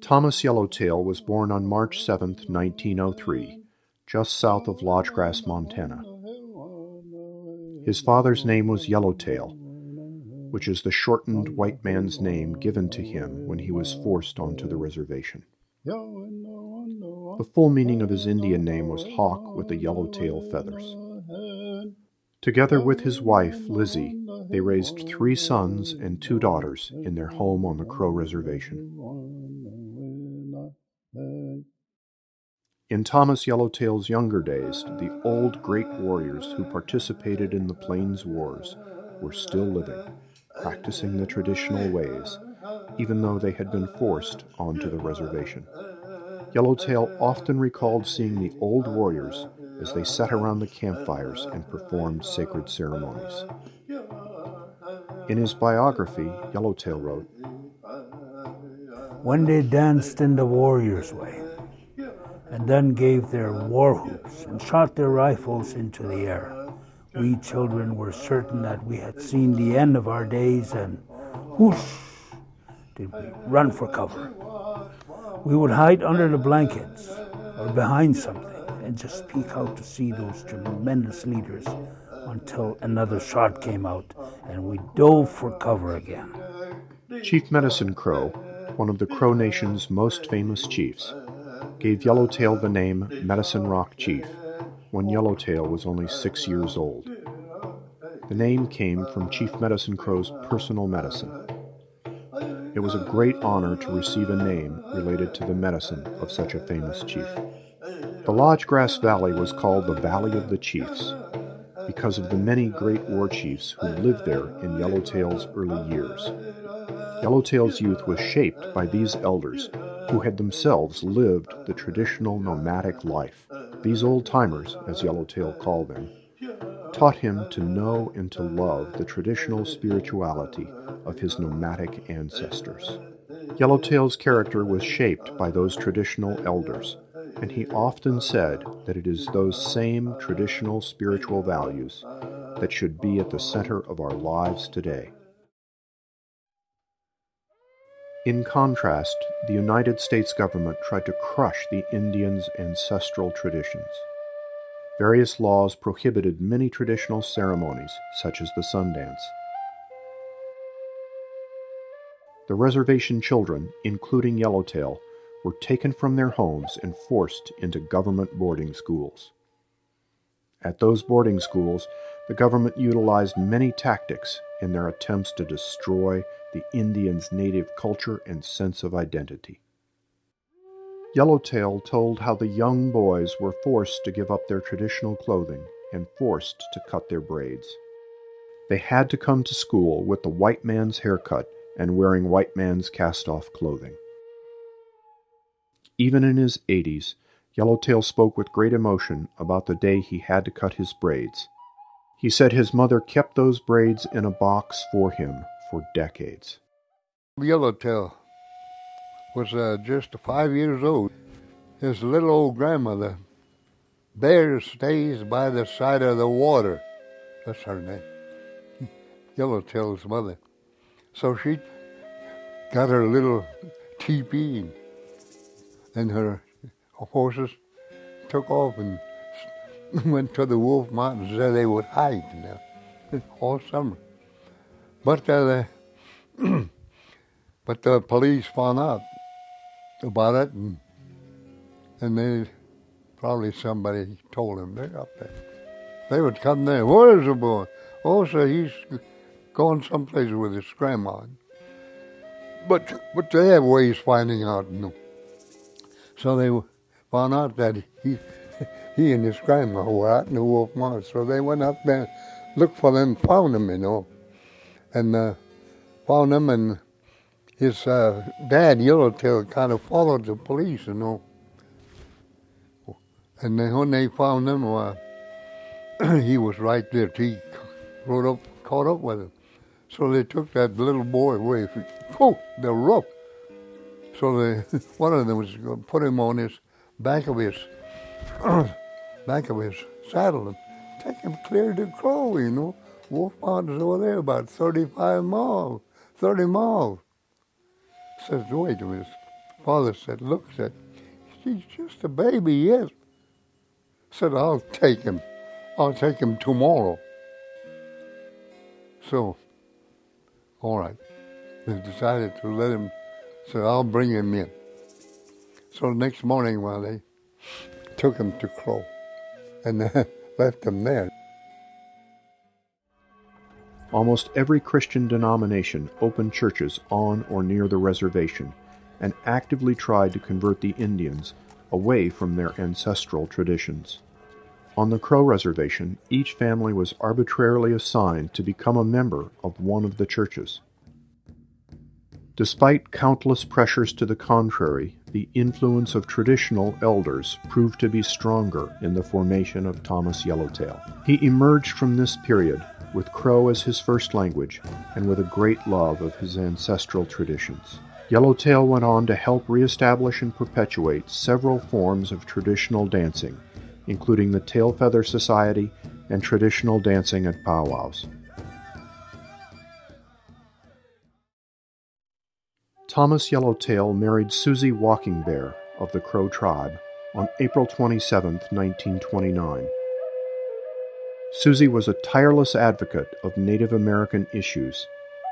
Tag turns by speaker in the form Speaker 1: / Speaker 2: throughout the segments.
Speaker 1: Thomas Yellowtail was born on March 7, 1903, just south of Lodgegrass, Montana. His father's name was Yellowtail, which is the shortened white man's name given to him when he was forced onto the reservation. The full meaning of his Indian name was Hawk with the yellow-tail feathers. Together with his wife, Lizzie, they raised 3 sons and 2 daughters in their home on the Crow Reservation. In Thomas Yellowtail's younger days, the old great warriors who participated in the Plains Wars were still living, practicing the traditional ways, even though they had been forced onto the reservation. Yellowtail often recalled seeing the old warriors as they sat around the campfires and performed sacred ceremonies. In his biography, Yellowtail wrote,
Speaker 2: "When they danced in the warrior's way, and then gave their war whoops and shot their rifles into the air, we children were certain that we had seen the end of our days, and whoosh, did we run for cover. We would hide under the blankets or behind something and just peek out to see those tremendous leaders until another shot came out and we dove for cover again."
Speaker 1: Chief Medicine Crow, one of the Crow Nation's most famous chiefs, gave Yellowtail the name Medicine Rock Chief when Yellowtail was only 6 years old. The name came from Chief Medicine Crow's personal medicine. It was a great honor to receive a name related to the medicine of such a famous chief. The Lodgegrass Valley was called the Valley of the Chiefs because of the many great war chiefs who lived there in Yellowtail's early years. Yellowtail's youth was shaped by these elders who had themselves lived the traditional nomadic life. These old-timers, as Yellowtail called them, taught him to know and to love the traditional spirituality of his nomadic ancestors. Yellowtail's character was shaped by those traditional elders, and he often said that it is those same traditional spiritual values that should be at the center of our lives today. In contrast, the United States government tried to crush the Indians' ancestral traditions. Various laws prohibited many traditional ceremonies, such as the Sundance. The reservation children, including Yellowtail, were taken from their homes and forced into government boarding schools. At those boarding schools, the government utilized many tactics in their attempts to destroy the Indians' native culture and sense of identity. Yellowtail told how the young boys were forced to give up their traditional clothing and forced to cut their braids. They had to come to school with the white man's haircut and wearing white man's cast-off clothing. Even in his 80s, Yellowtail spoke with great emotion about the day he had to cut his braids. He said his mother kept those braids in a box for him for decades.
Speaker 3: Yellowtail was just 5 years old. His little old grandmother, Bear stays by the side of the water. That's her name. Yellowtail's mother. So she got her little teepee and her horses took off and went to the Wolf Mountains where they would hide all summer. But the police found out about it, and they probably somebody told them they're up there. They would come there. Where's the boy? Oh, so he's going someplace with his grandma. But they have ways finding out. So they found out that he and his grandma were out in the Wolf Mountains. So they went up there, looked for them, found them, and found them. And his dad, Yellowtail, kind of followed the police, And then when they found him, he was right there. He caught up with him. So they took that little boy away. The rope. So one of them was going to put him on his back of his saddle and take him clear to Crow, Wolf Mountains over there, about 30 miles. Says, wait a minute, father said, look, said, he's just a baby, yes. Said, I'll take him. I'll take him tomorrow. So, all right. They decided to let him, said, I'll bring him in. So the next morning, well, they took him to Crow and left him there.
Speaker 1: Almost every Christian denomination opened churches on or near the reservation and actively tried to convert the Indians away from their ancestral traditions. On the Crow Reservation, each family was arbitrarily assigned to become a member of one of the churches. Despite countless pressures to the contrary, the influence of traditional elders proved to be stronger in the formation of Thomas Yellowtail. He emerged from this period with Crow as his first language and with a great love of his ancestral traditions. Yellowtail went on to help reestablish and perpetuate several forms of traditional dancing, including the Tail Feather Society and traditional dancing at powwows. Thomas Yellowtail married Susie Walking Bear of the Crow tribe on April 27, 1929. Susie was a tireless advocate of Native American issues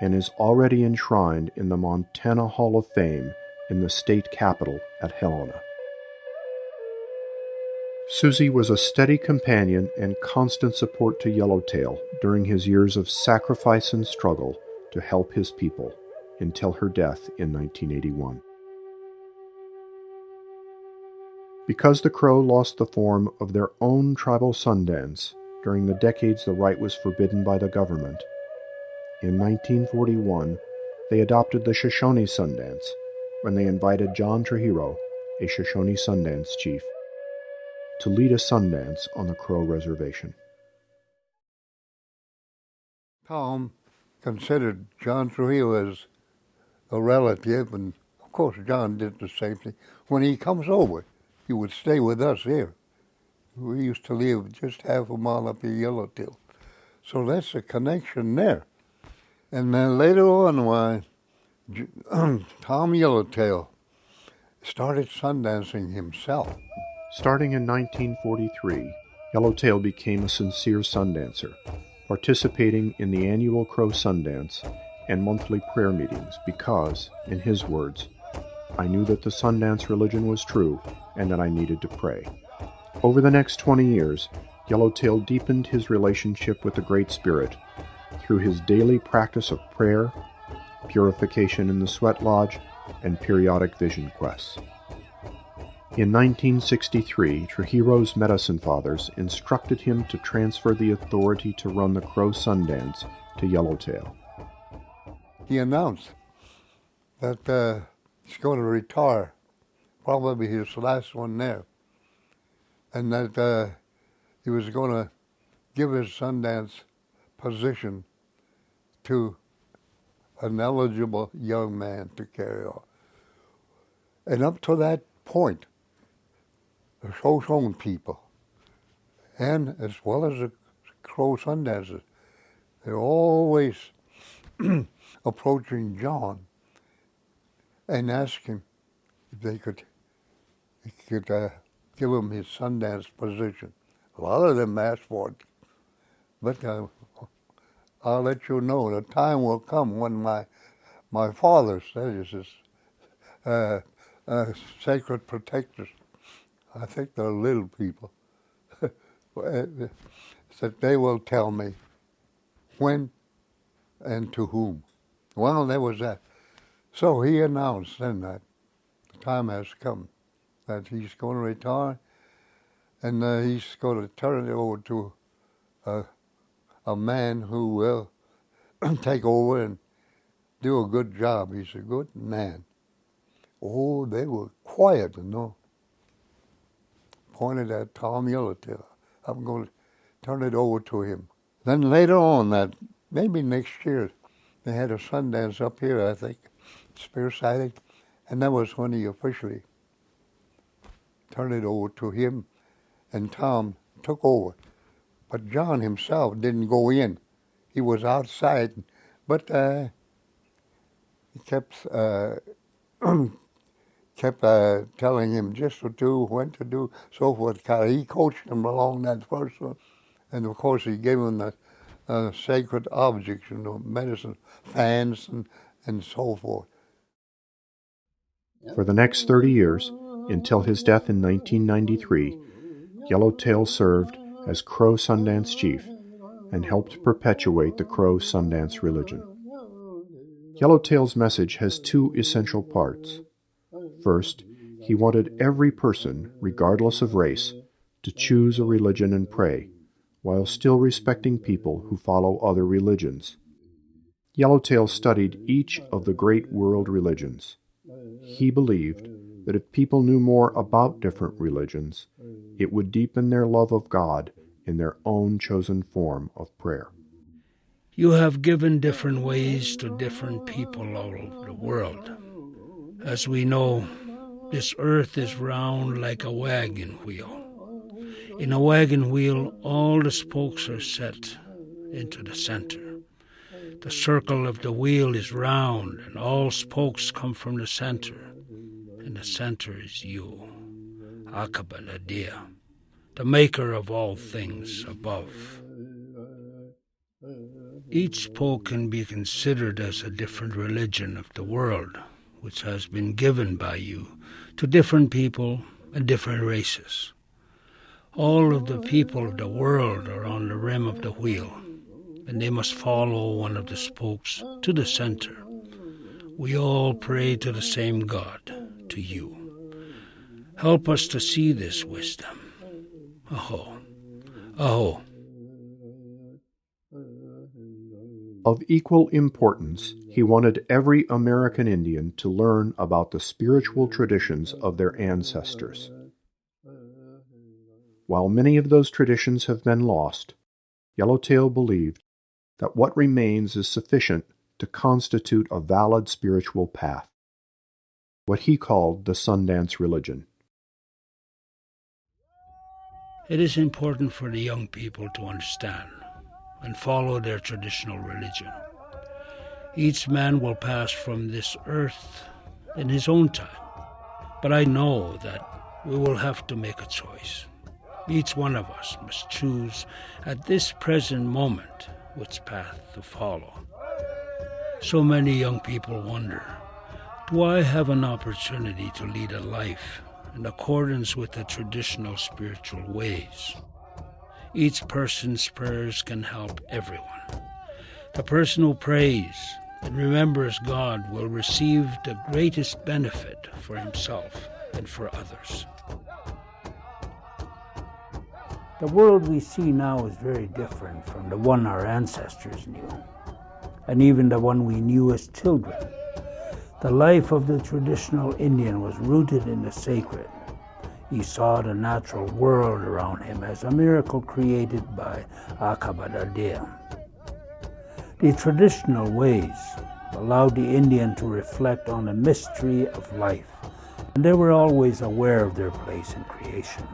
Speaker 1: and is already enshrined in the Montana Hall of Fame in the state capitol at Helena. Susie was a steady companion and constant support to Yellowtail during his years of sacrifice and struggle to help his people until her death in 1981. Because the Crow lost the form of their own tribal Sundance during the decades the rite was forbidden by the government, in 1941 they adopted the Shoshone Sundance when they invited John Trujillo, a Shoshone Sundance chief, to lead a Sundance on the Crow Reservation.
Speaker 3: Tom considered John Trujillo as a relative, and of course John did the same thing. When he comes over, he would stay with us here. We used to live just half a mile up in Yellowtail. So that's a connection there. And then later on, why, Tom Yellowtail started sundancing himself.
Speaker 1: Starting in 1943, Yellowtail became a sincere sundancer, participating in the annual Crow Sundance and monthly prayer meetings because, in his words, I knew that the Sundance religion was true and that I needed to pray. Over the next 20 years, Yellowtail deepened his relationship with the Great Spirit through his daily practice of prayer, purification in the sweat lodge, and periodic vision quests. In 1963, Trujillo's medicine fathers instructed him to transfer the authority to run the Crow Sundance to Yellowtail.
Speaker 3: He announced that he's going to retire, probably his last one there, and that he was going to give his Sundance position to an eligible young man to carry on. And up to that point, the Shoshone people, and as well as the Crow Sundancers, they're always approaching John and asking if they could give him his Sundance position. A lot of them asked for it, but I'll let you know the time will come when my father says his sacred protectors, I think they're little people, that they will tell me when and to whom. Well, there was that. So he announced then that the time has come, that he's going to retire, and he's going to turn it over to a man who will take over and do a good job. He's a good man. Oh, they were quiet, you know. Pointed at Tom Yellowtail. I'm going to turn it over to him. Then later on, that maybe next year, they had a Sundance up here, I think, Spear Sighting, and that was when he officially turned it over to him, and Tom took over. But John himself didn't go in. He was outside, but he kept kept telling him just to do, when to do, so forth. He coached him along that first one. And of course, he gave him the sacred objects, medicine, fans, and so forth.
Speaker 1: For the next 30 years, until his death in 1993, Yellowtail served as Crow Sundance Chief and helped perpetuate the Crow Sundance religion. Yellowtail's message has two essential parts. First, he wanted every person, regardless of race, to choose a religion and pray, while still respecting people who follow other religions. Yellowtail studied each of the great world religions. He believed that if people knew more about different religions, it would deepen their love of God in their own chosen form of prayer.
Speaker 2: You have given different ways to different people all over the world. As we know, this earth is round like a wagon wheel. In a wagon wheel, all the spokes are set into the center. The circle of the wheel is round, and all spokes come from the center. And the center is you, Akabanadia, the maker of all things above. Each spoke can be considered as a different religion of the world, which has been given by you to different people and different races. All of the people of the world are on the rim of the wheel, and they must follow one of the spokes to the center. We all pray to the same God, to you. Help us to see this wisdom. Aho. Aho.
Speaker 1: Of equal importance, he wanted every American Indian to learn about the spiritual traditions of their ancestors. While many of those traditions have been lost, Yellowtail believed that what remains is sufficient to constitute a valid spiritual path, what he called the Sundance religion.
Speaker 2: It is important for the young people to understand and follow their traditional religion. Each man will pass from this earth in his own time, but I know that we will have to make a choice. Each one of us must choose at this present moment which path to follow. So many young people wonder, do I have an opportunity to lead a life in accordance with the traditional spiritual ways? Each person's prayers can help everyone. The person who prays and remembers God will receive the greatest benefit for himself and for others. The world we see now is very different from the one our ancestors knew, and even the one we knew as children. The life of the traditional Indian was rooted in the sacred. He saw the natural world around him as a miracle created by Akabadadea. The traditional ways allowed the Indian to reflect on the mystery of life, and they were always aware of their place in creation.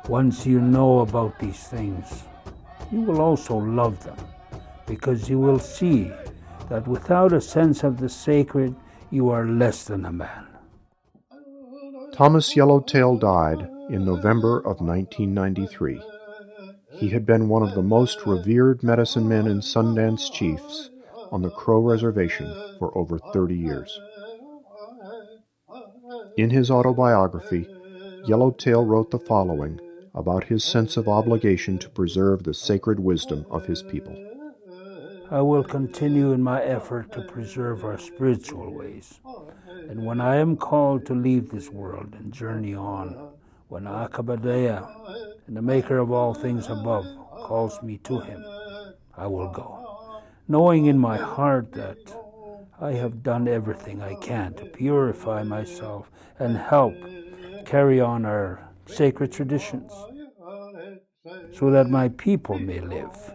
Speaker 2: Once you know about these things, you will also love them, because you will see that without a sense of the sacred, you are less than a man.
Speaker 1: Thomas Yellowtail died in November of 1993. He had been one of the most revered medicine men and Sundance chiefs on the Crow Reservation for over 30 years. In his autobiography, Yellowtail wrote the following about his sense of obligation to preserve the sacred wisdom of his people.
Speaker 2: I will continue in my effort to preserve our spiritual ways. And when I am called to leave this world and journey on, when Akabadea and the maker of all things above calls me to him, I will go, knowing in my heart that I have done everything I can to purify myself and help carry on our sacred traditions, so that my people may live.